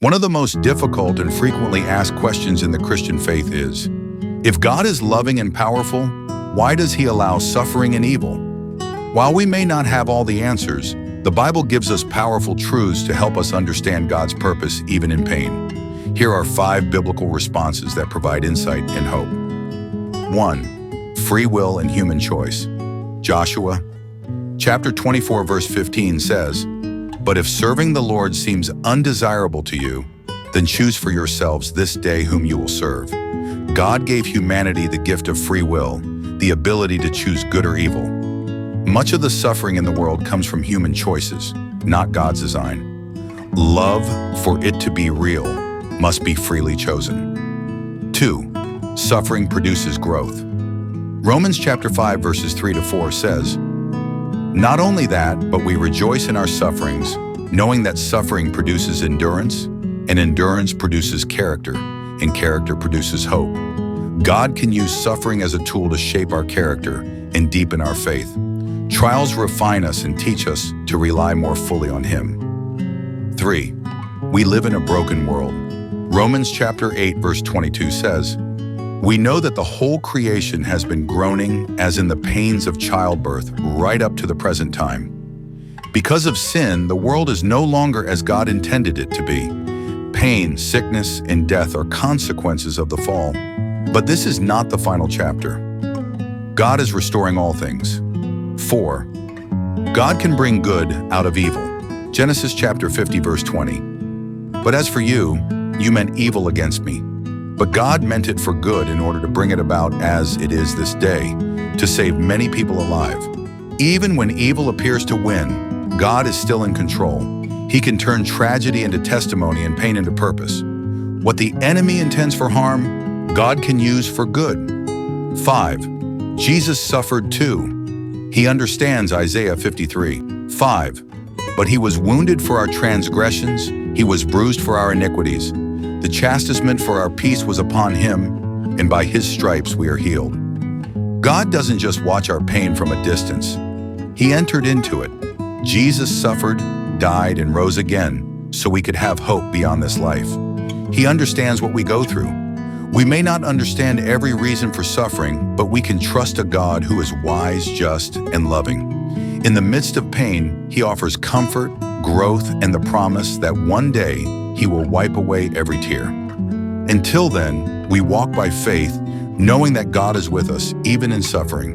One of the most difficult and frequently asked questions in the Christian faith is, if God is loving and powerful, why does He allow suffering and evil? While we may not have all the answers, the Bible gives us powerful truths to help us understand God's purpose even in pain. Here are 5 biblical responses that provide insight and hope. 1. Free will and human choice. Joshua chapter 24 verse 15 says, "But if serving the Lord seems undesirable to you, then choose for yourselves this day whom you will serve." God gave humanity the gift of free will, the ability to choose good or evil. Much of the suffering in the world comes from human choices, not God's design. Love, for it to be real, must be freely chosen. 2. Suffering produces growth. Romans chapter 5 verses 3 to 4 says, "Not only that, but we rejoice in our sufferings, knowing that suffering produces endurance, and endurance produces character, and character produces hope." God can use suffering as a tool to shape our character and deepen our faith. Trials refine us and teach us to rely more fully on Him. 3. We live in a broken world. Romans chapter 8 verse 22 says, "We know that the whole creation has been groaning as in the pains of childbirth right up to the present time." Because of sin, the world is no longer as God intended it to be. Pain, sickness, and death are consequences of the fall. But this is not the final chapter. God is restoring all things. 4. God can bring good out of evil. Genesis chapter 50 verse 20. "But as for you, you meant evil against me. But God meant it for good in order to bring it about as it is this day, to save many people alive." Even when evil appears to win, God is still in control. He can turn tragedy into testimony and pain into purpose. What the enemy intends for harm, God can use for good. 5. Jesus suffered too. He understands Isaiah 53:5. "But He was wounded for our transgressions, He was bruised for our iniquities. The chastisement for our peace was upon Him, and by His stripes we are healed." God doesn't just watch our pain from a distance. He entered into it. Jesus suffered, died, and rose again so we could have hope beyond this life. He understands what we go through. We may not understand every reason for suffering, but we can trust a God who is wise, just, and loving. In the midst of pain, He offers comfort, growth, and the promise that one day He will wipe away every tear. Until then, we walk by faith, knowing that God is with us, even in suffering.